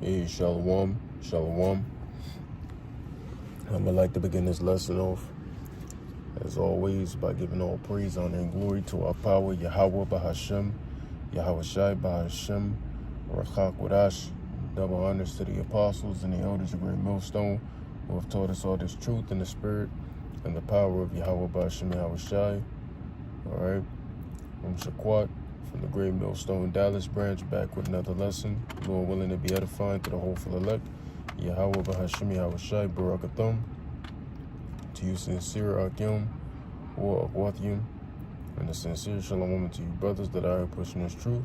Hey, Shalom, Shalom. I'd like to begin this lesson off, as always, by giving all praise, honor, and glory to our power, Yahweh Bahashem, Yahweh Shai Bahashem, Rachak Wadash. Double honors to the apostles and the elders of Great Millstone, who have taught us all this truth in the spirit and the power of Yahweh Bahashem, Yahweh Shai. All right, I'm Shaquat from the Great Millstone Dallas branch, back with another lesson. Lord willing to be edifying to the hopeful elect. Yahweh Bahashem, Yahweh Shai, Barakathum. To you sincere Akim, or Akwathim, and a sincere Shalom to you brothers that are pushing this truth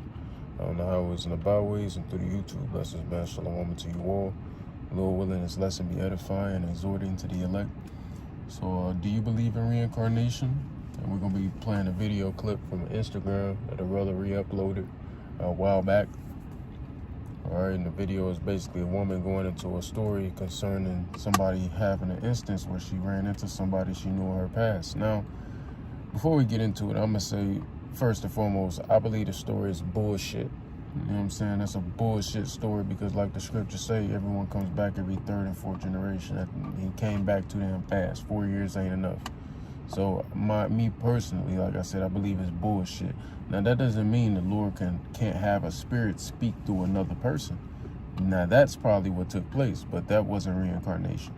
on the highways and the byways and through the YouTube. Blessings, man. Shalom to you all. Lord willing, this lesson be edifying and exhorting to the elect. So, do you believe in reincarnation? And we're going to be playing a video clip from Instagram that a brother re-uploaded a while back. All right, and the video is basically a woman going into a story concerning somebody having an instance where she ran into somebody she knew in her past. Now, before we get into it, I'm going to say, first and foremost, I believe the story is bullshit. You know what I'm saying? That's a bullshit story because, like the scriptures say, everyone comes back every third and fourth generation. He came back to them fast. 4 years ain't enough. So, me personally, like I said, I believe it's bullshit. Now, that doesn't mean the Lord can't have a spirit speak through another person. Now, that's probably what took place, but that wasn't reincarnation.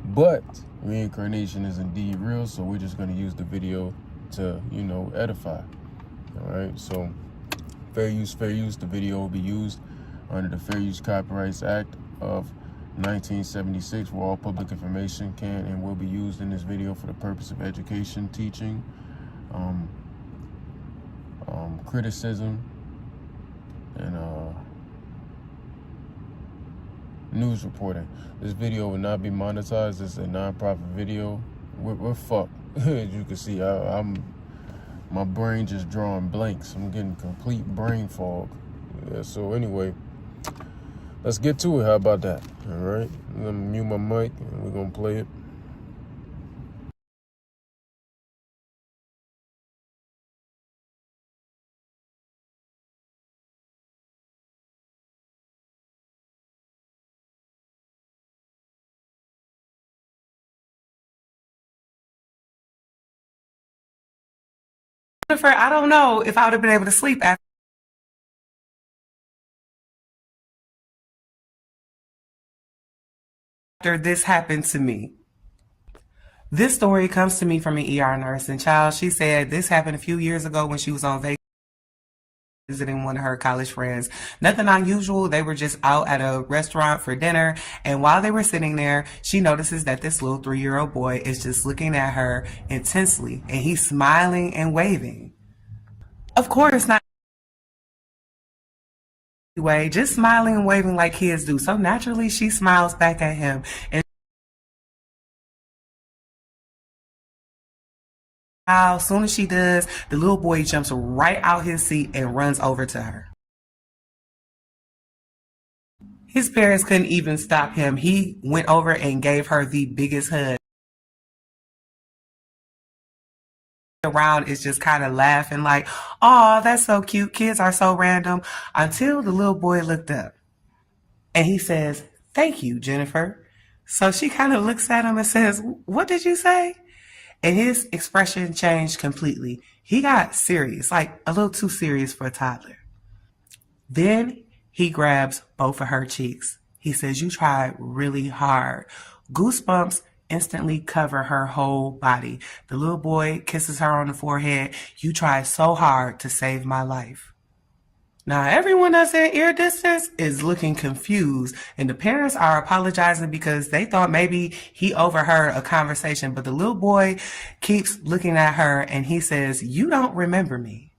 But reincarnation is indeed real, so we're just going to use the video to, edify. All right, so fair use. The video will be used under the Fair Use Copyrights Act of 1976, where all public information can and will be used in this video for the purpose of education, teaching, criticism, and news reporting. This video will not be monetized. This is a non-profit video. We're fucked. As you can see, my brain just drawing blanks. I'm getting complete brain fog. Yeah, so anyway, let's get to it. How about that? All right. I'm gonna mute my mic and we're gonna play it. Jennifer, I don't know if I would have been able to sleep after this happened to me. This story comes to me from an ER nurse, and child, she said this happened a few years ago when she was on vacation visiting one of her college friends. Nothing unusual. They were just out at a restaurant for dinner, and while they were sitting there, she notices that this little 3-year-old boy is just looking at her intensely, and he's smiling and waving. Of course not way, just smiling and waving like kids do. So naturally, she smiles back at him, and as soon as she does, the little boy jumps right out his seat and runs over to her. His parents couldn't even stop him. He went over and gave her the biggest hug. Around is just kind of laughing like, oh, that's so cute. Kids are so random. Until the little boy looked up and he says, thank you, Jennifer. So she kind of looks at him and says, what did you say? And his expression changed completely. He got serious, like a little too serious for a toddler. Then he grabs both of her cheeks. He says, you tried really hard. Goosebumps instantly cover her whole body. The little boy kisses her on the forehead. You tried so hard to save my life. Now, everyone that's in ear distance is looking confused, and the parents are apologizing because they thought maybe he overheard a conversation, but the little boy keeps looking at her and he says, you don't remember me.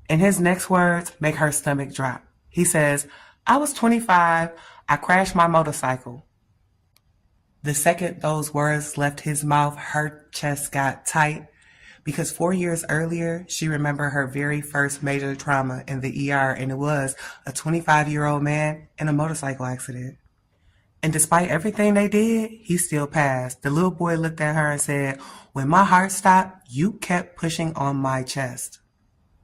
And his next words make her stomach drop. He says, I was 25. I crashed my motorcycle. The second those words left his mouth, her chest got tight because 4 years earlier, she remembered her very first major trauma in the ER, and it was a 25-year-old man in a motorcycle accident. And despite everything they did, he still passed. The little boy looked at her and said, when my heart stopped, you kept pushing on my chest.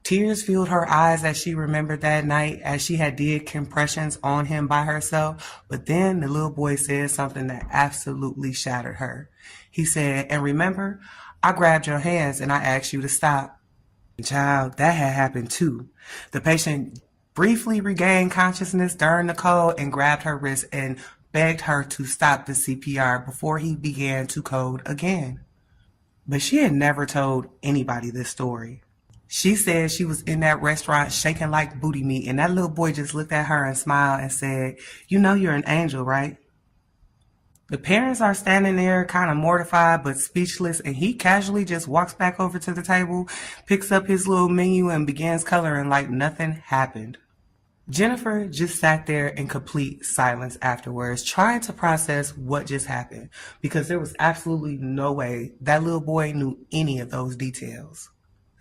Tears filled her eyes as she remembered that night as she had did compressions on him by herself. But then the little boy said something that absolutely shattered her. He said, "And remember, I grabbed your hands and I asked you to stop." Child, that had happened too. The patient briefly regained consciousness during the code and grabbed her wrist and begged her to stop the CPR before he began to code again. But she had never told anybody this story. She said she was in that restaurant shaking like booty meat, and that little boy just looked at her and smiled and said, "You know you're an angel, right?" The parents are standing there kind of mortified but speechless, and he casually just walks back over to the table, picks up his little menu, and begins coloring like nothing happened. Jennifer just sat there in complete silence afterwards, trying to process what just happened, because there was absolutely no way that little boy knew any of those details.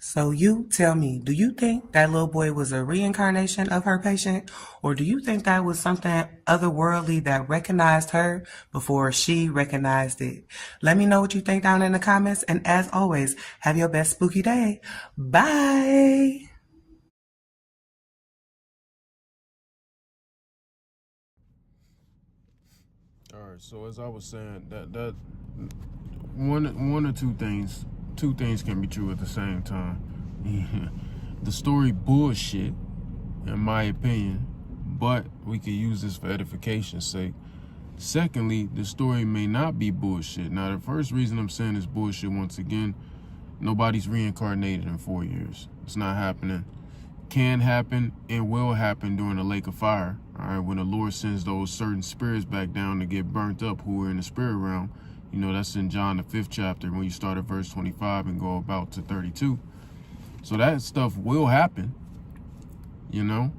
So you tell me, do you think that little boy was a reincarnation of her patient, or do you think that was something otherworldly that recognized her before she recognized it? Let me know what you think down in the comments, and as always, have your best spooky day. Bye! All right, so as I was saying, that one or two things can be true at the same time. The story bullshit, in my opinion, but we could use this for edification's sake. Secondly, the story may not be bullshit. Now, the first reason I'm saying it's bullshit, once again, nobody's reincarnated in 4 years. It's not happening. Can happen and will happen during the lake of fire. All right, when the Lord sends those certain spirits back down to get burnt up who are in the spirit realm. You know, that's in John the 5th chapter when you start at verse 25 and go about to 32. So that stuff will happen, you know.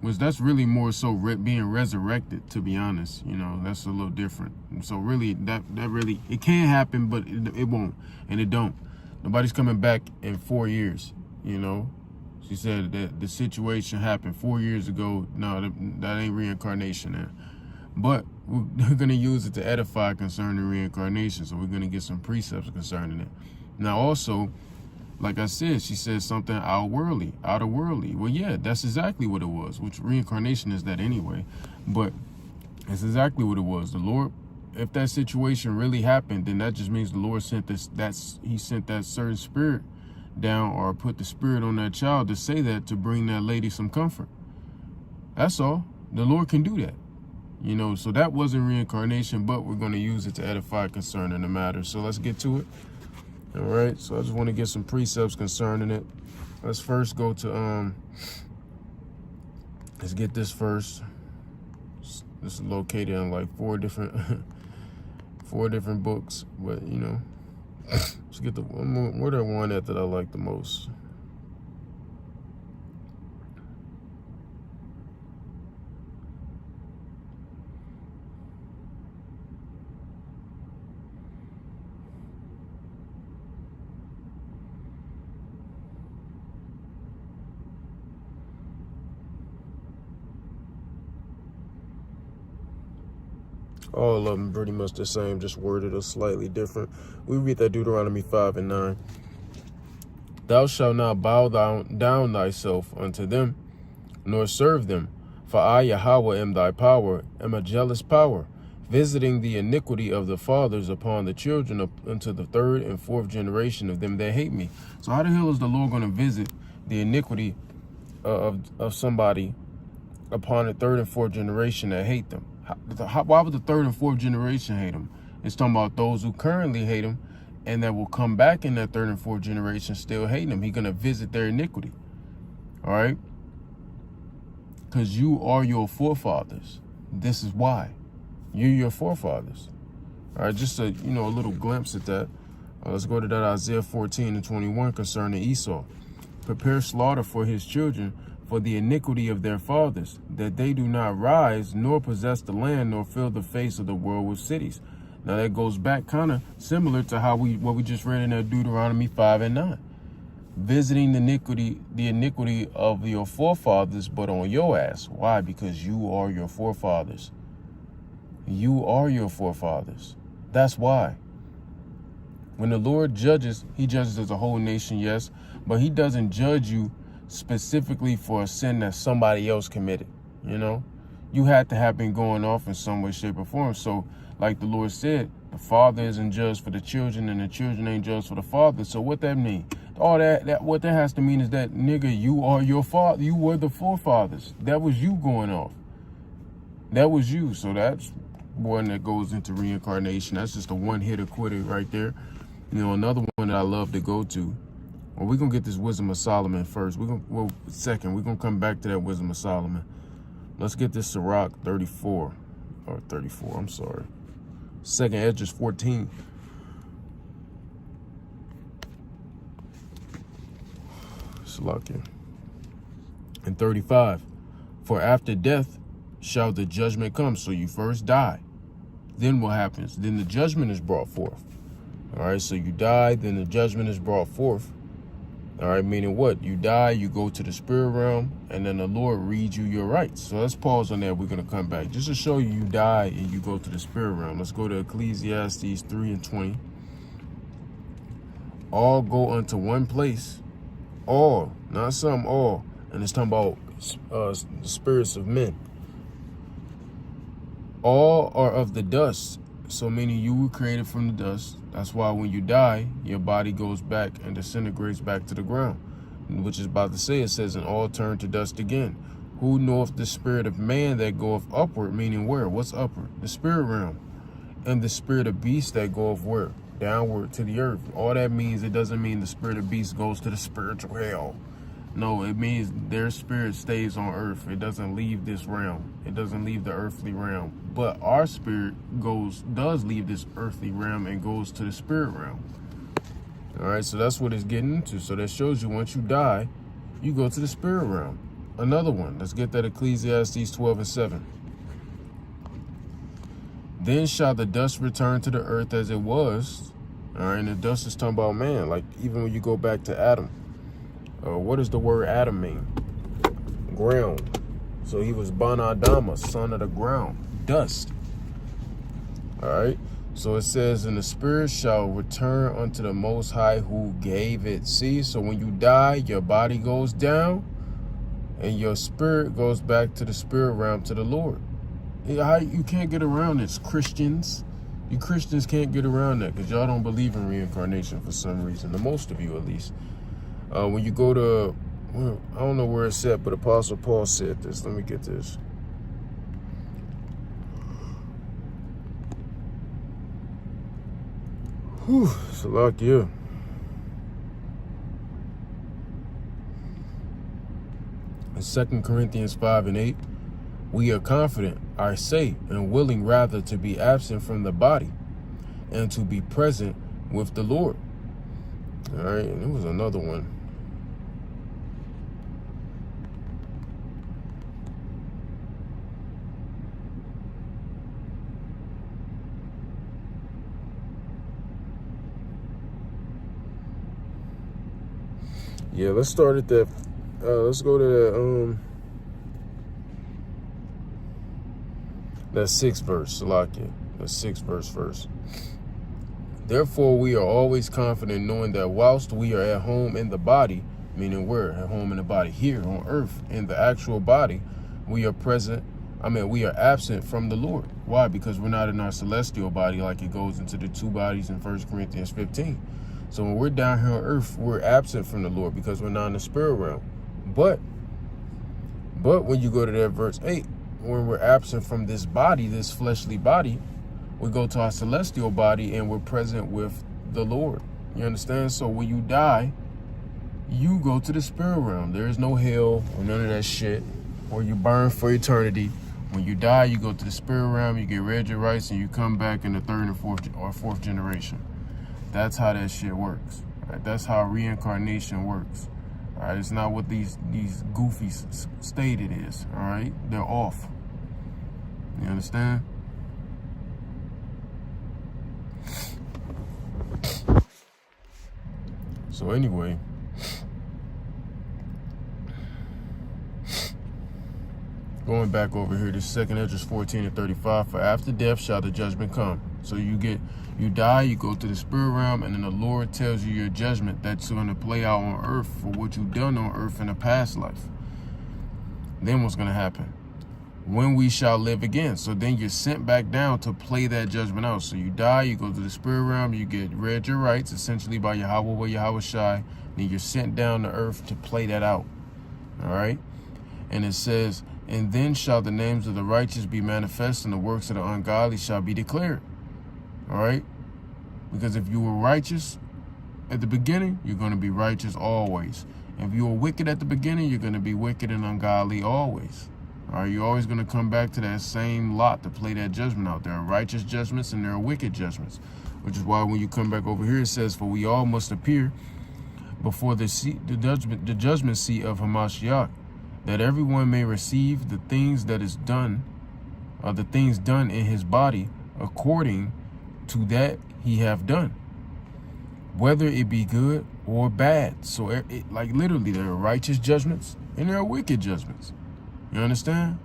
Was that's really more so being resurrected, to be honest. You know, that's a little different. So really, that really, it can happen, but it won't, and it don't. Nobody's coming back in 4 years, you know. She said that the situation happened 4 years ago. No, that ain't reincarnation there. But we're going to use it to edify concerning reincarnation, so we're going to get some precepts concerning it. Now, also, like I said, she said something outerworldly. Well, yeah, that's exactly what it was, which reincarnation is that anyway. But it's exactly what it was. The Lord, if that situation really happened, then that just means the Lord sent he sent that certain spirit down, or put the spirit on that child to say that, to bring that lady some comfort. That's all. The Lord can do that. You know, so that wasn't reincarnation, but we're going to use it to edify concerning the matter. So let's get to it. All right, so I just want to get some precepts concerning it. Let's first go to, let's get this first. This is located in like four different books, but you know, let's get the one that I like the most. All of them pretty much the same, just worded a slightly different. We read that Deuteronomy 5 and 9. Thou shalt not bow down thyself unto them, nor serve them. For I, Yahweh, am thy power, am a jealous power, visiting the iniquity of the fathers upon the children unto the third and fourth generation of them that hate me. So how the hell is the Lord going to visit the iniquity of somebody upon the third and fourth generation that hate them? Why would the third and fourth generation hate him? It's talking about those who currently hate him and that will come back in that third and fourth generation still hating him. He's going to visit their iniquity. All right? Because you are your forefathers. This is why. You're your forefathers. All right, just a little glimpse at that. Let's go to that Isaiah 14 and 21 concerning Esau. Prepare slaughter for his children, for the iniquity of their fathers, that they do not rise, nor possess the land, nor fill the face of the world with cities. Now that goes back kind of similar to what we just read in that Deuteronomy 5 and 9. Visiting the iniquity of your forefathers, but on your ass. Why? Because you are your forefathers. You are your forefathers. That's why. When the Lord judges, he judges as a whole nation, yes, but he doesn't judge you specifically for a sin that somebody else committed. You know, you had to have been going off in some way, shape, or form. So like the Lord said, the father isn't judged for the children and the children ain't judged for the father. So what that mean? All what that has to mean is that, nigga, you are your father. You were the forefathers. That was you going off. That was you. So that's one that goes into reincarnation. That's just a one-hitter quitter right there. You know, another one that I love to go to. Well, we're going to get this Wisdom of Solomon first. Second, we're going to come back to that Wisdom of Solomon. Let's get this Sirach 34. Or 34, I'm sorry. Second Esdras 14. Salakia. And 35. For after death shall the judgment come. So you first die. Then what happens? Then the judgment is brought forth. All right, so you die, then the judgment is brought forth. All right, meaning what? You die, you go to the spirit realm, and then the Lord reads you your rights. So let's pause on that. We're going to come back. Just to show you die and you go to the spirit realm. Let's go to Ecclesiastes 3:20. All go unto one place. All, not some, all. And it's talking about the spirits of men. All are of the dust. So meaning you were created from the dust. That's why when you die, your body goes back and disintegrates back to the ground. Which is about to say, it says, and all turn to dust again. Who knoweth the spirit of man that goeth upward? Meaning where? What's upward? The spirit realm. And the spirit of beast that goeth where? Downward to the earth. All that means, it doesn't mean the spirit of beast goes to the spiritual hell. No, it means their spirit stays on earth. It doesn't leave this realm. It doesn't leave the earthly realm. But our spirit does leave this earthly realm and goes to the spirit realm. All right, so that's what it's getting into. So that shows you once you die, you go to the spirit realm. Another one, let's get that Ecclesiastes 12:7. Then shall the dust return to the earth as it was. All right, and the dust is talking about man. Like even when you go back to Adam. What does the word Adam mean? Ground. So he was Ban Adama, son of the ground, dust. All right. So it says, and the spirit shall return unto the Most High who gave it. See, so when you die, your body goes down and your spirit goes back to the spirit realm, to the Lord. You can't get around this, Christians. You Christians can't get around that because y'all don't believe in reincarnation for some reason. The most of you, at least. When you go to, I don't know where it's at, but Apostle Paul said this. Let me get this. Whew, it's a lot, yeah. In 2 Corinthians 5:8, we are confident, I say, and willing rather to be absent from the body and to be present with the Lord. All right, and there was another one. Yeah, let's start at that. Let's go to that 6th verse, Salakia. The 6th verse first. Therefore, we are always confident, knowing that whilst we are at home in the body, meaning we're at home in the body here on earth, in the actual body, we are we are absent from the Lord. Why? Because we're not in our celestial body like it goes into the two bodies in 1 Corinthians 15. So when we're down here on earth, we're absent from the Lord because we're not in the spirit realm. But when you go to that verse 8, when we're absent from this body, this fleshly body, we go to our celestial body and we're present with the Lord. You understand? So when you die, you go to the spirit realm. There is no hell or none of that shit, or you burn for eternity. When you die, you go to the spirit realm, you get read your rights, and you come back in the 3rd and 4th generation. That's how that shit works. Right? That's how reincarnation works. All right, it's not what these goofies state it is. All right, they're off. You understand? So anyway, going back over here to 2 Esdras 14:35. For after death shall the judgment come. So you die, you go to the spirit realm, and then the Lord tells you your judgment that's going to play out on earth for what you've done on earth in a past life. Then what's going to happen? When we shall live again. So then you're sent back down to play that judgment out. So you die, you go to the spirit realm, you get read your rights, essentially by Yahweh or Yahweh Shai. Then you're sent down to earth to play that out. All right? And it says, and then shall the names of the righteous be manifest, and the works of the ungodly shall be declared. All right? Because if you were righteous at the beginning, you're going to be righteous always. If you were wicked at the beginning, you're going to be wicked and ungodly always. All right, you're always going to come back to that same lot to play that judgment out. There are righteous judgments and there are wicked judgments, which is why when you come back over here, it says, for we all must appear before the judgment seat of Hamashiach, that everyone may receive the things that is done, the things done in his body according to that he have done, whether it be good or bad. So like literally there are righteous judgments and there are wicked judgments. You understand?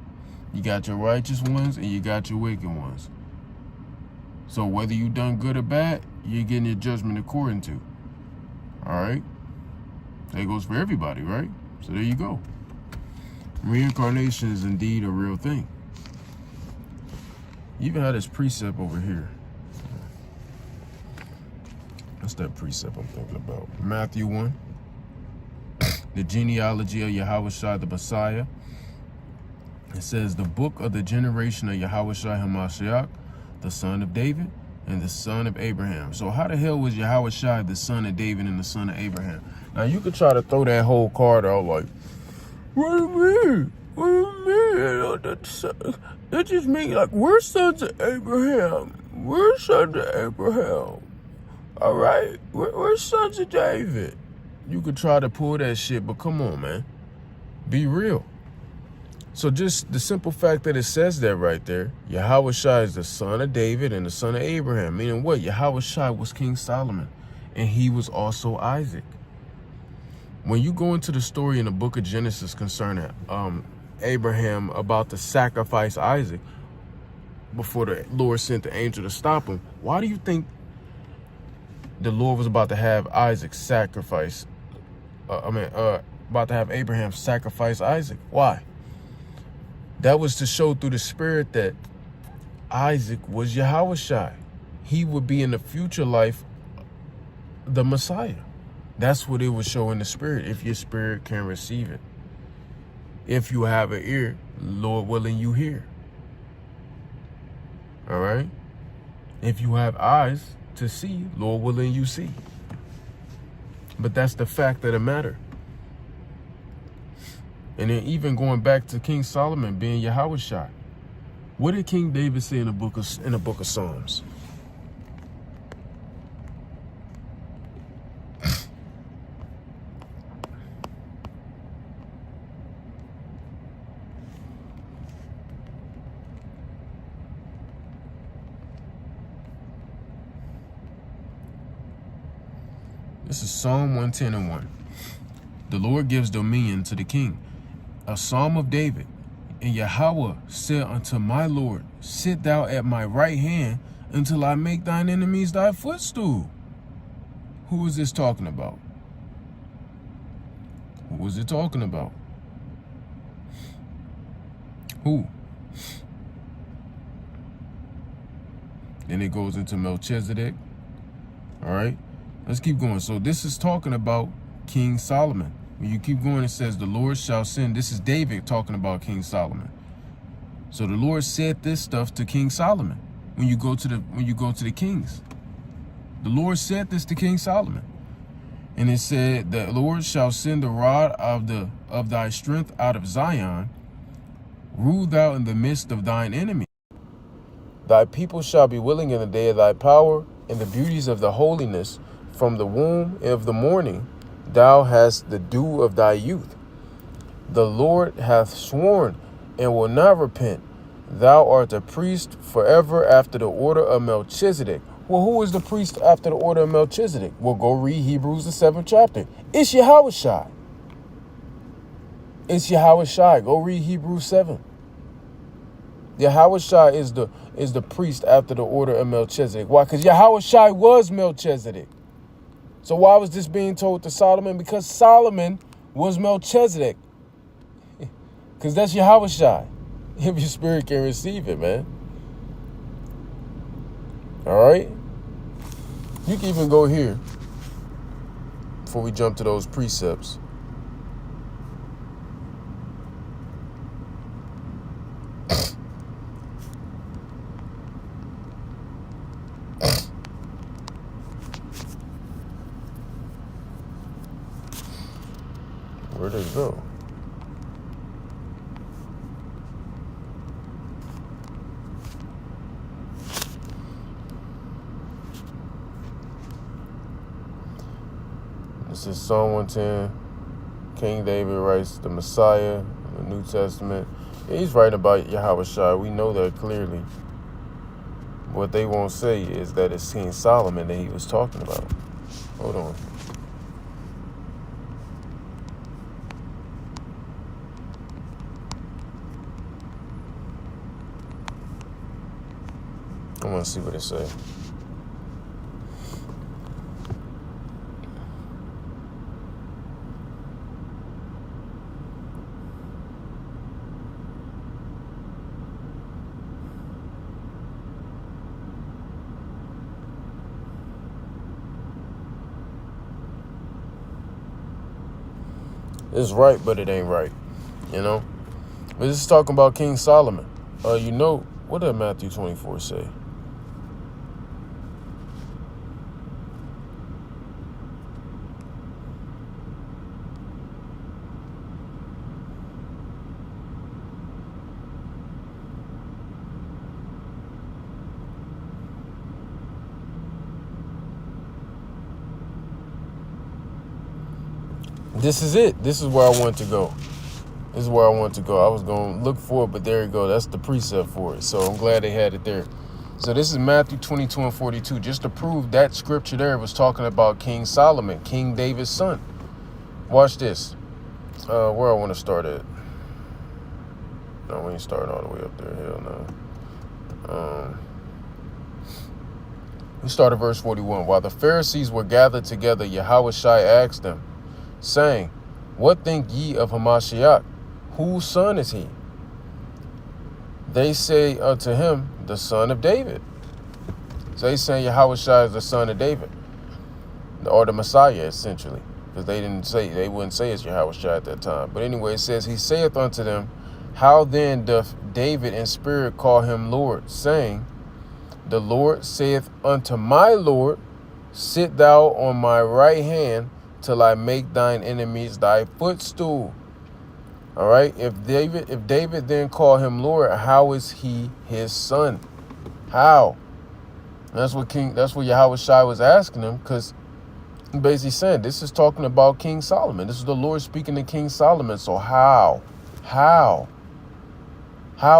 You got your righteous ones and you got your wicked ones. So whether you done good or bad, you're getting your judgment according to. All right? That goes for everybody, right? So there you go. Reincarnation is indeed a real thing. You even have this precept over here. What's that precept I'm thinking about? Matthew 1. The genealogy of Yahweh Shai the Messiah. It says, the book of the generation of Yahweh Shai Hamashiach, the son of David and the son of Abraham. So how the hell was Yahweh Shai the son of David and the son of Abraham? Now you could try to throw that whole card out like, what do you mean? What do you mean? That just means like we're sons of Abraham. We're sons of Abraham. All right? We're sons of David. You could try to pull that shit, but come on, man. Be real. So just the simple fact that it says that right there, Yahweh Shai is the son of David and the son of Abraham. Meaning what? Yahweh Shai was King Solomon, and he was also Isaac. When you go into the story in the book of Genesis concerning Abraham about to sacrifice Isaac before the Lord sent the angel to stop him, why do you think the Lord was about to have Isaac sacrifice? About to have Abraham sacrifice Isaac? Why? That was to show through the spirit that Isaac was Yahweh Shai. He would be in the future life the Messiah. That's what it would show in the spirit, if your spirit can receive it. If you have an ear, Lord willing, you hear. All right? If you have eyes to see, Lord willing, you see. But that's the fact of the matter. And then even going back to King Solomon being Yahweh Shai, what did King David say in the book of Psalms? This is Psalm 110:1. The Lord gives dominion to the king. A psalm of David. And Yahweh said unto my Lord, sit thou at my right hand until I make thine enemies thy footstool. Who is this talking about? Who is it talking about? Who? Then it goes into Melchizedek. All right, let's keep going. So this is talking about King Solomon. When you keep going, it says, the Lord shall send. This is David talking about King Solomon. So the Lord said this stuff to King Solomon. When you go to the kings, the Lord said this to King Solomon. And it said, the Lord shall send the rod of thy strength out of Zion. Rule thou in the midst of thine enemy. Thy people shall be willing in the day of thy power, and the beauties of the holiness from the womb of the morning. Thou hast the dew of thy youth. The Lord hath sworn and will not repent. Thou art a priest forever after the order of Melchizedek. Well, who is the priest after the order of Melchizedek? Well, go read Hebrews, the 7th chapter. It's Yahweh Shai. It's Yahweh Shai. Go read Hebrews 7. Yahushua is the priest after the order of Melchizedek. Why? Because Yahushua was Melchizedek. So why was this being told to Solomon? Because Solomon was Melchizedek. Because that's Yahushua. If your spirit can receive it, man. All right? You can even go here before we jump to those precepts. Where'd it go? This is Psalm 110. King David writes the Messiah in the New Testament. He's writing about Yahushua. We know that clearly. What they won't say is that it's King Solomon that he was talking about. Hold on. I want to see what it says. It's right, but it ain't right, you know? But this is talking about King Solomon. You know, what did Matthew 24 say? This is it. This is where I want to go. This is where I want to go. I was going to look for it, but there you go. That's the precept for it. So I'm glad they had it there. So this is Matthew 22 and 42. Just to prove that scripture there was talking about King Solomon, King David's son. Watch this. Where I want to start at. No, we ain't starting all the way up there. Hell no. We start at verse 41. While the Pharisees were gathered together, Yahushua asked them, saying, what think ye of Hamashiach? Whose son is he? They say unto him, the son of David. So he's saying Yahushua is the son of David, or the Messiah, essentially, because they wouldn't say it's Yahushua at that time. But anyway, it says, he saith unto them, how then doth David in spirit call him Lord, saying, the Lord saith unto my Lord, sit thou on my right hand till I make thine enemies thy footstool. All right. If David then call him Lord, how is he his son? How? That's what Yahushua was asking him, because he basically said this is talking about King Solomon. This is the Lord speaking to King Solomon. So how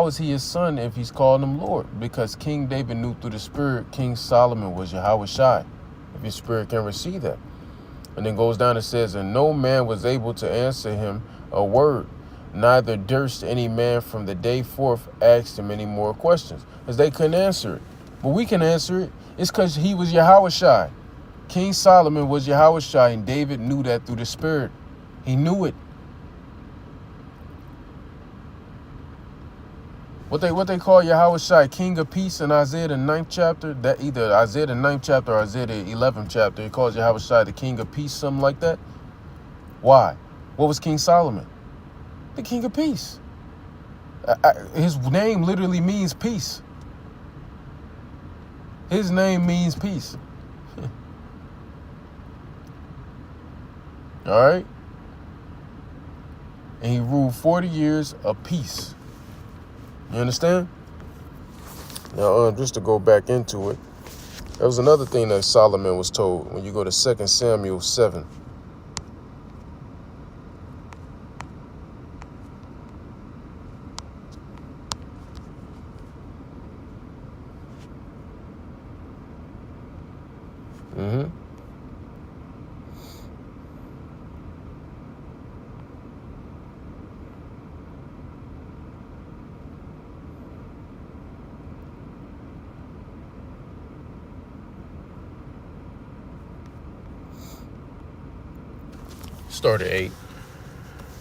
is he his son if he's calling him Lord? Because King David knew through the spirit King Solomon was Yahushua. If your spirit can receive that. And then goes down and says, and no man was able to answer him a word, neither durst any man from the day forth ask him any more questions, as they couldn't answer it. But we can answer it. It's because he was Yahushua. King Solomon was Yahushua, and David knew that through the spirit. He knew it. What they call Yahushua, King of Peace, in Isaiah the 9th chapter, that either Isaiah the 9th chapter or Isaiah the 11th chapter, he calls Yahushua the King of Peace, something like that. Why? What was King Solomon? The King of Peace. His name literally means peace. His name means peace. All right? And he ruled 40 years of peace. You understand? Now, just to go back into it, there was another thing that Solomon was told when you go to 2 Samuel 7. Start at 8.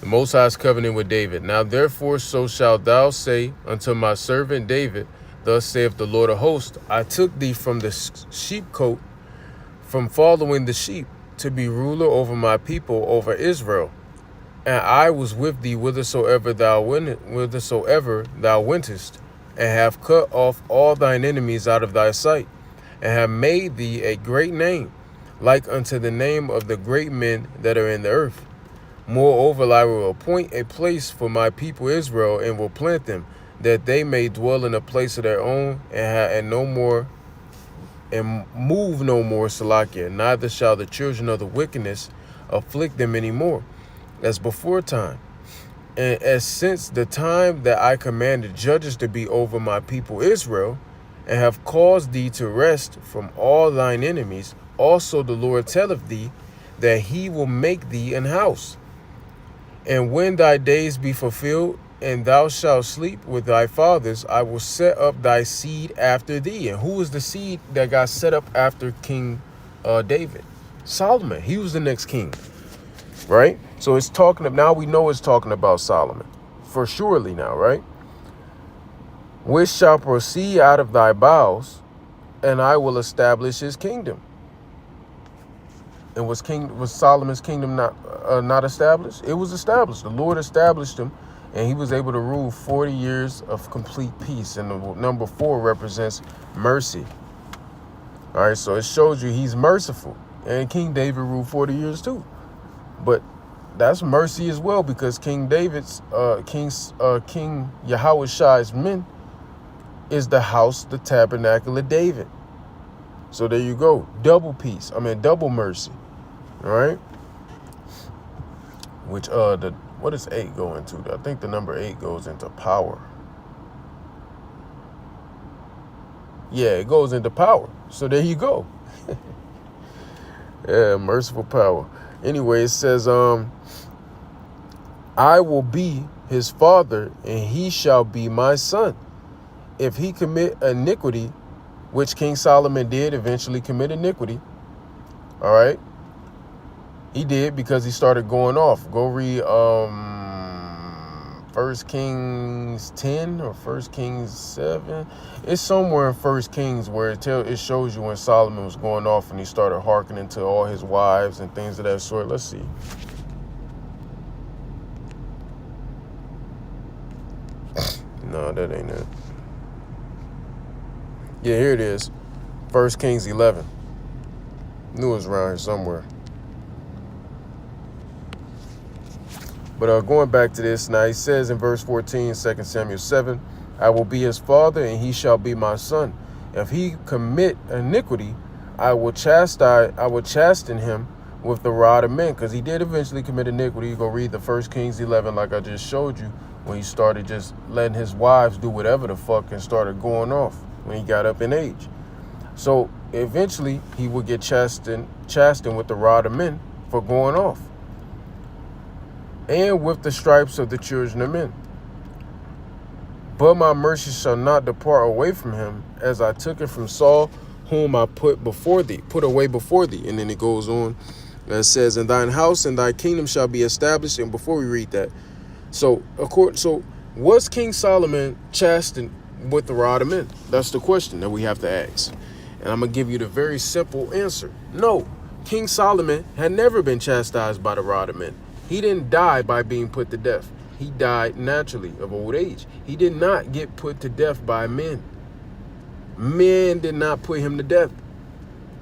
The Most High's covenant with David. Now therefore so shalt thou say unto my servant David, thus saith the Lord of hosts, I took thee from the sheepcote, from following the sheep, to be ruler over my people, over Israel. And I was with thee whithersoever thou wentest, and have cut off all thine enemies out of thy sight, and have made thee a great name, like unto the name of the great men that are in the earth. Moreover, I will appoint a place for my people Israel, and will plant them, that they may dwell in a place of their own, and move no more, Salakia. Neither shall the children of the wickedness afflict them any more, as before time. And as since the time that I commanded judges to be over my people Israel, and have caused thee to rest from all thine enemies, also the Lord telleth thee that he will make thee an house. And when thy days be fulfilled, and thou shalt sleep with thy fathers, I will set up thy seed after thee. And who was the seed that got set up after King David? Solomon. He was the next king, right? So it's talking, now we know it's talking about Solomon, for surely now, right? Which shall proceed out of thy bowels, and I will establish his kingdom. And was Solomon's kingdom not established? It was established. The Lord established him, and he was able to rule 40 years of complete peace. And the number 4 represents mercy. All right, so it shows you he's merciful. And King David ruled 40 years too. But that's mercy as well, because King David's, King Yahushai's men is the house, the tabernacle of David. So there you go. Double peace. Double mercy. All right. Which what does 8 go into? I think the number 8 goes into power. Yeah, it goes into power. So there you go. Yeah, merciful power. Anyway, it says, I will be his father, and he shall be my son. If he commit iniquity, which King Solomon did eventually commit iniquity. All right. He did, because he started going off. Go read 1 Kings 10 or 1 Kings 7. It's somewhere in 1 Kings where it shows you when Solomon was going off and he started hearkening to all his wives and things of that sort. Let's see. No, that ain't it. Yeah, here it is. 1 Kings 11. Knew it was around here somewhere. But going back to this, now he says in verse 14, 2 Samuel 7, I will be his father, and he shall be my son. If he commit iniquity, I will chasten him with the rod of men, because he did eventually commit iniquity. You go read the 1 Kings 11, like I just showed you, when he started just letting his wives do whatever the fuck and started going off when he got up in age. So eventually he would get chastened with the rod of men for going off, and with the stripes of the children of men. But my mercy shall not depart away from him, as I took it from Saul, whom I put away before thee. And then it goes on and it says, and thine house and thy kingdom shall be established. And before we read that, so was King Solomon chastened with the rod of men? That's the question that we have to ask. And I'm going to give you the very simple answer. No, King Solomon had never been chastised by the rod of men. He didn't die by being put to death. He died naturally of old age. He did not get put to death by men. Men did not put him to death.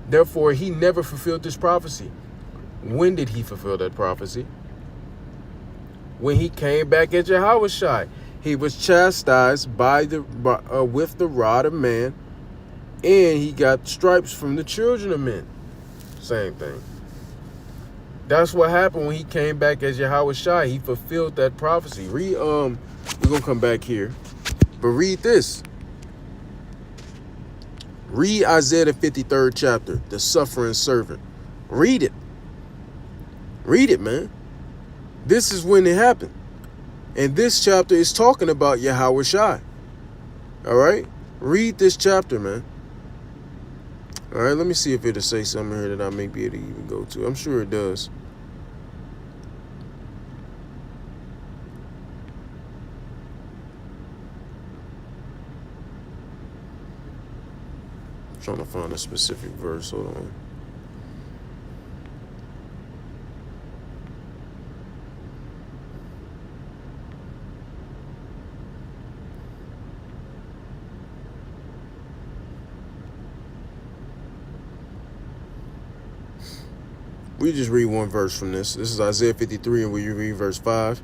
Therefore, he never fulfilled this prophecy. When did he fulfill that prophecy? When he came back as Yahushai. He was chastised with the rod of man, and he got stripes from the children of men. Same thing. That's what happened when he came back as Yahushai. He fulfilled that prophecy. Read, we're gonna come back here, but read this. Read Isaiah the 53rd chapter, the suffering servant. Read it. Read it, man. This is when it happened. And this chapter is talking about Yahushai. All right? Read this chapter, man. All right, let me see if it'll say something here that I may be able to even go to. I'm sure it does. trying to find a specific verse. Hold on. We just read one verse from this. This is Isaiah 53, and we read verse 5.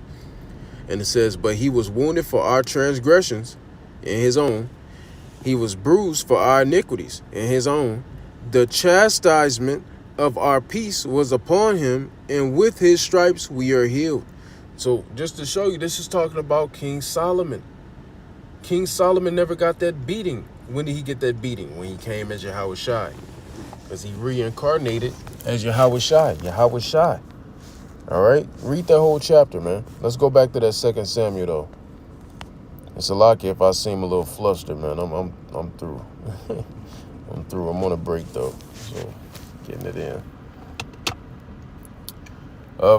And it says, "But he was wounded for our transgressions, in his own. He was bruised for our iniquities, in his own. The chastisement of our peace was upon him, and with his stripes we are healed." So just to show you, this is talking about King Solomon. King Solomon never got that beating. When did he get that beating? When he came as Yahweh Shai. Because he reincarnated as Yahweh Shai. Yahweh Shai. All right? Read that whole chapter, man. Let's go back to that 2 Samuel, though. It's a lucky if I seem a little flustered, man. I'm through. I'm through. I'm on a break, though. So, getting it in.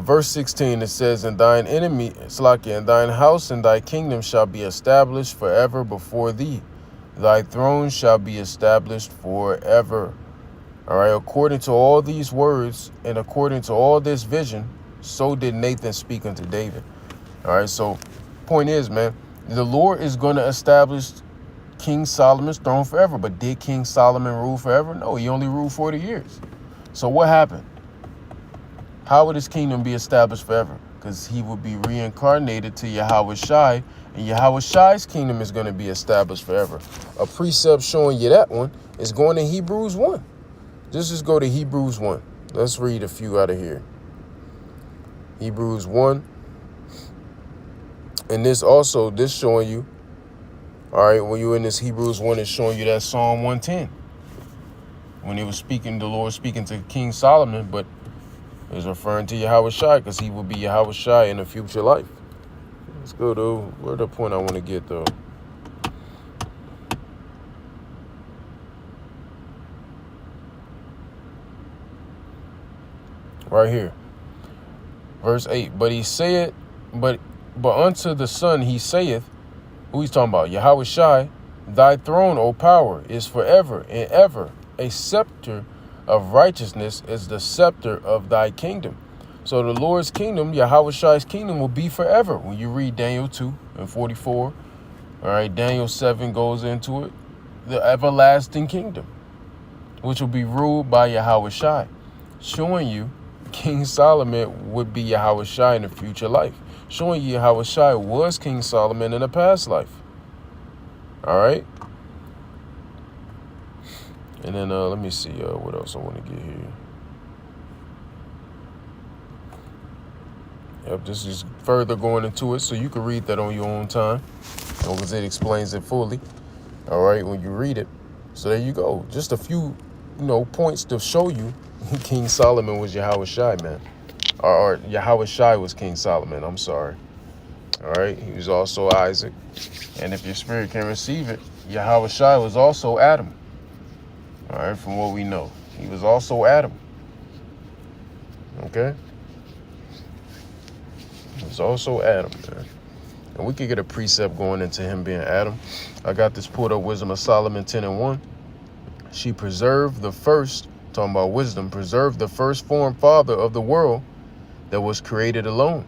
Verse 16, it says, "And thine enemy, Slakia, and thine house and thy kingdom shall be established forever before thee. Thy throne shall be established forever." All right, according to all these words and according to all this vision, so did Nathan speak unto David. All right, so point is, man, the Lord is going to establish King Solomon's throne forever. But did King Solomon rule forever? No, he only ruled 40 years. So what happened? How would his kingdom be established forever? Because he would be reincarnated to Yahweh Shai, and Yahweh Shai's kingdom is going to be established forever. A precept showing you that one is going to Hebrews 1. Just go to Hebrews 1. Let's read a few out of here. Hebrews 1. And this showing you, all right, when you're in this Hebrews 1, it's showing you that Psalm 110. When he was speaking, the Lord speaking to King Solomon, but it was referring to Yahweh Shai because he will be Yahweh Shai in the future life. Let's go to where the point I want to get, though. Right here. Verse 8. "But he saith, but unto the Son he saith," who he's talking about? Yahweh Shai, "Thy throne, O power, is forever and ever. A scepter of righteousness is the scepter of thy kingdom." So the Lord's kingdom, Yahweh Shai's kingdom, will be forever. When you read Daniel 2 and 44, all right, Daniel 7 goes into it. The everlasting kingdom, which will be ruled by Yahweh Shai, showing you King Solomon would be Yahweh Shai in the future life, showing you Yahweh Shai was King Solomon in a past life. All right. And then let me see what else I want to get here. Yep, this is further going into it, so you can read that on your own time, because it explains it fully. All right, when you read it. So there you go. Just a few, points to show you King Solomon was Yahweh Shai, man. Or Yahweh Shai was King Solomon. I'm sorry. All right, he was also Isaac. And if your spirit can receive it, Yahweh Shai was also Adam. All right, from what we know, he was also Adam. Okay? He was also Adam, man. And we could get a precept going into him being Adam. I got this pulled up, Wisdom of Solomon 10 and 1. "She preserved the first," talking about wisdom, "preserved the first form father of the world that was created alone.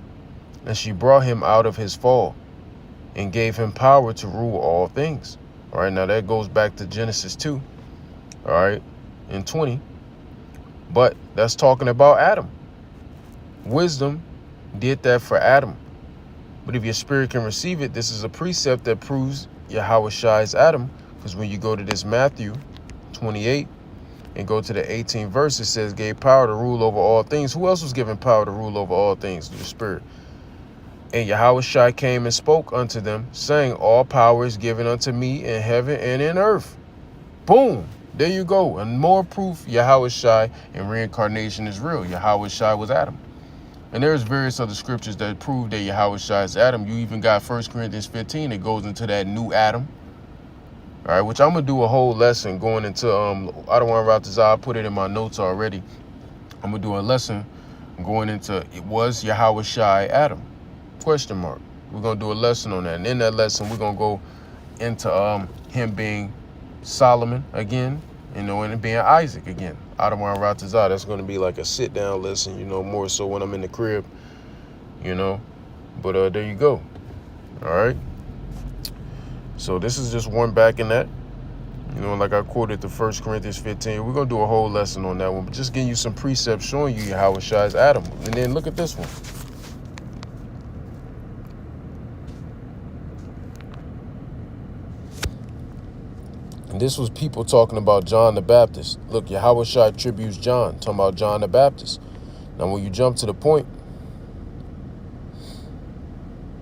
And she brought him out of his fall and gave him power to rule all things." All right, now that goes back to Genesis 2. All right, in 20. But that's talking about Adam. Wisdom did that for Adam. But if your spirit can receive it, this is a precept that proves Yahweh Shai's Adam. Because when you go to this Matthew 28 and go to the 18th verse, it says, "Gave power to rule over all things." Who else was given power to rule over all things? The spirit. "And Yahweh Shai came and spoke unto them, saying, All power is given unto me in heaven and in earth." Boom. There you go. And more proof Yahweh Shai and reincarnation is real. Yahweh Shai was Adam. And there's various other scriptures that prove that Yahweh Shai is Adam. You even got 1 Corinthians 15 that goes into that new Adam. All right, which I'm going to do a whole lesson going into, I don't want to route this out. I put it in my notes already. I'm going to do a lesson going into, it was Yahweh Shai Adam? Question mark. We're going to do a lesson on that. And in that lesson, we're going to go into him being Solomon again, and being Isaac again. Adawan Ratazah. That's going to be like a sit down lesson, more so when I'm in the crib, But there you go. All right. So this is just one back in that. Like I quoted the 1 Corinthians 15. We're going to do a whole lesson on that one. But just giving you some precepts showing you how it shines Adam. And then look at this one. And this was people talking about John the Baptist. Look, Yahweh Shai attributes John, talking about John the Baptist. Now, when you jump to the point,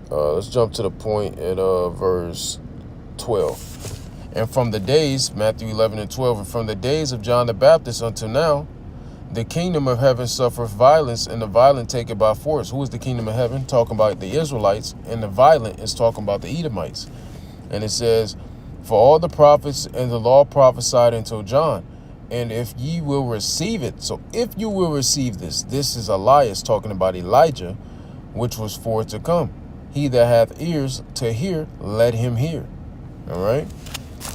let's jump to the point at verse 12. And from the days, Matthew 11 and 12, and from the days of John the Baptist until now, the kingdom of heaven suffereth violence, and the violent take it by force. Who is the kingdom of heaven? Talking about the Israelites, and the violent is talking about the Edomites. And it says, for all the prophets and the law prophesied until John. And if ye will receive it, so if you will receive this is Elias talking about Elijah, which was for to come. He that hath ears to hear, let him hear. All right.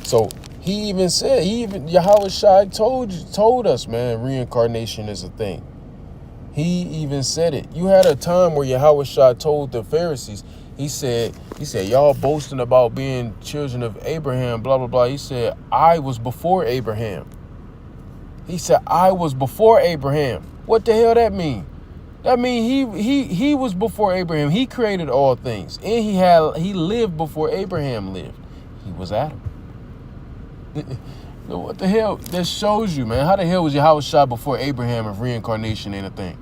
So he even said, Yahweh Shai told us, man, reincarnation is a thing. He even said it. You had a time where Yahweh Shai told the Pharisees, he said, y'all boasting about being children of Abraham, blah, blah, blah. He said, I was before Abraham. He said, I was before Abraham. What the hell that mean? That mean he was before Abraham. He created all things. And he lived before Abraham lived. He was Adam. What the hell? That shows you, man. How the hell was Yahweh Shai before Abraham if reincarnation ain't a thing?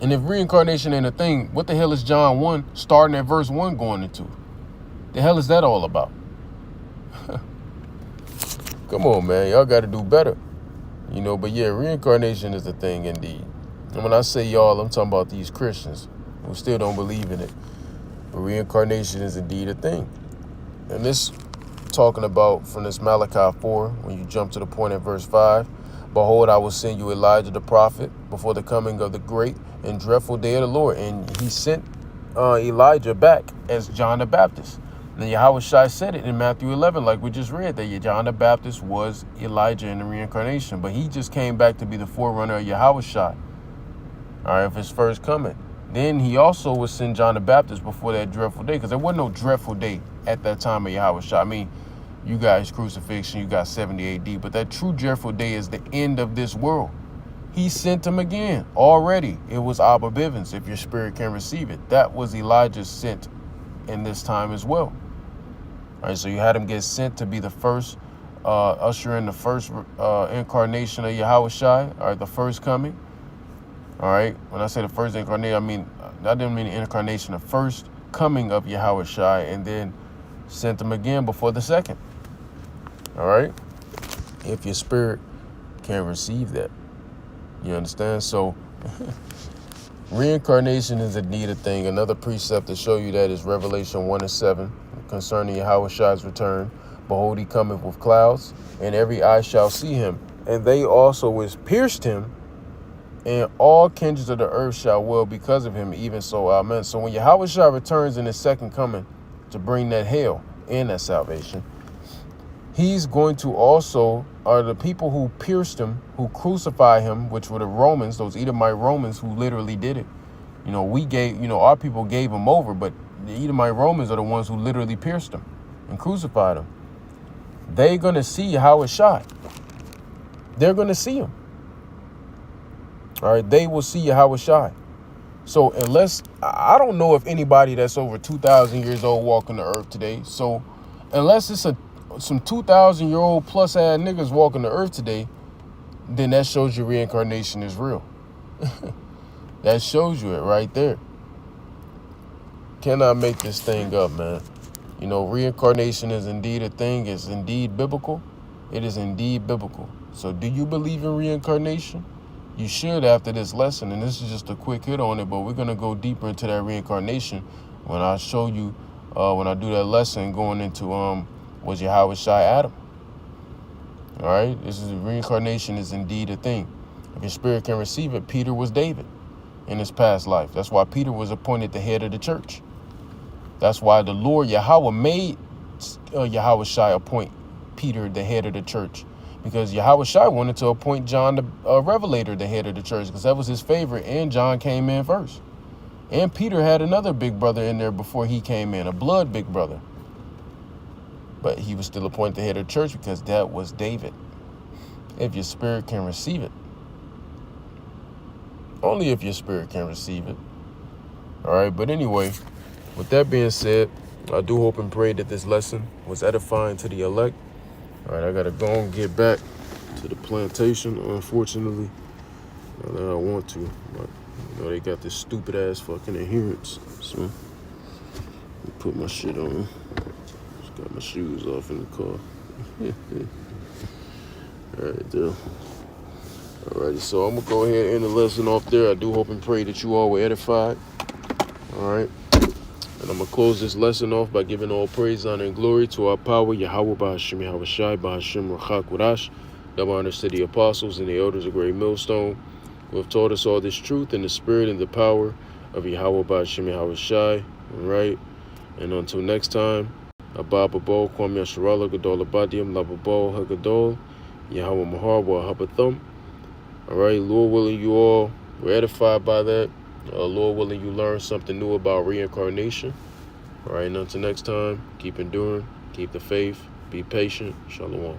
And if reincarnation ain't a thing, what the hell is John 1 starting at verse 1 going into? The hell is that all about? Come on, man. Y'all got to do better. But yeah, reincarnation is the thing indeed. And when I say y'all, I'm talking about these Christians who still don't believe in it. But reincarnation is indeed a thing. And this talking about from this Malachi 4, when you jump to the point at verse 5, behold, I will send you Elijah the prophet before the coming of the great and dreadful day of the Lord. And he sent Elijah back as John the Baptist. And Yahweh Shai said it in Matthew 11, like we just read, that John the Baptist was Elijah in the reincarnation. But he just came back to be the forerunner of Yahweh Shai, all right, of his first coming. Then he also would send John the Baptist before that dreadful day, because there wasn't no dreadful day at that time of Yahweh Shai. I mean, you guys crucifixion, you got 70 AD, but that true dreadful day is the end of this world. He sent him again already. It was Abba Bivens, if your spirit can receive it. That was Elijah sent in this time as well. All right, so you had him get sent to be the first, usher in the first incarnation of Yahweh Shai, all right, the first coming. All right, when I say the first incarnation, I didn't mean the incarnation, the first coming of Yahweh Shai, and then sent him again before the second. All right, if your spirit can receive that. You understand? So reincarnation is indeed a thing. Another precept to show you that is Revelation 1 and 7 concerning Yahweh Shai's return. Behold, he cometh with clouds, and every eye shall see him. And they also which pierced him, and all kindreds of the earth shall wail because of him, even so, amen. So when Yahweh Shai returns in his second coming to bring that hail and that salvation, he's going to also, are the people who pierced him, who crucified him, which were the Romans, those Edomite Romans who literally did it. Our people gave him over, but the Edomite Romans are the ones who literally pierced him and crucified him. They're going to see Yahweh Shai. They're going to see him. All right, they will see Yahweh Shai. So unless, I don't know if anybody that's over 2,000 years old walking the earth today. So unless it's some 2,000-year-old plus ass niggas walking the earth today, then that shows you reincarnation is real. That shows you it right there. Cannot make this thing up, man. Reincarnation is indeed a thing. It's indeed biblical. It is indeed biblical. So do you believe in reincarnation? You should after this lesson, and this is just a quick hit on it, but we're going to go deeper into that reincarnation when I show you, when I do that lesson going into, was Yahweh Shai Adam? All right, reincarnation is indeed a thing. If your spirit can receive it, Peter was David in his past life. That's why Peter was appointed the head of the church. That's why the Lord Yahweh made Yahweh Shai appoint Peter the head of the church? Because Yahweh Shai wanted to appoint John the Revelator the head of the church, because that was his favorite, and John came in first. And Peter had another big brother in there before he came in, a blood big brother. But he was still appointed the head of the church because that was David. If your spirit can receive it. Only if your spirit can receive it. All right, but anyway, with that being said, I do hope and pray that this lesson was edifying to the elect. All right, I got to go and get back to the plantation, unfortunately. Not that I want to, but you know, they got this stupid ass fucking adherence. So, let me put my shit on. Just got my shoes off in the car. All right, there. Alrighty, so I'm going to go ahead and end the lesson off there. I do hope and pray that you all were edified. Alright. And I'm going to close this lesson off by giving all praise, honor, and glory to our power, Yahweh, Bahashim, Yahweh Shai, Bahashim, Rachak, Wadash, double honors to the apostles and the elders of Great Millstone, who have taught us all this truth in the spirit and the power of Yahweh, Bahashim, Yahweh Shai. Alright. And until next time, Abba Babo, Kwam Yasharala, Gadol Abadium, Lababo, Hagadol, Yahweh Mahar, Wahabathum. Alright, Lord willing, you all were edified by that. Lord willing, you learned something new about reincarnation. Alright, and until next time, keep enduring, keep the faith, be patient. Shalom.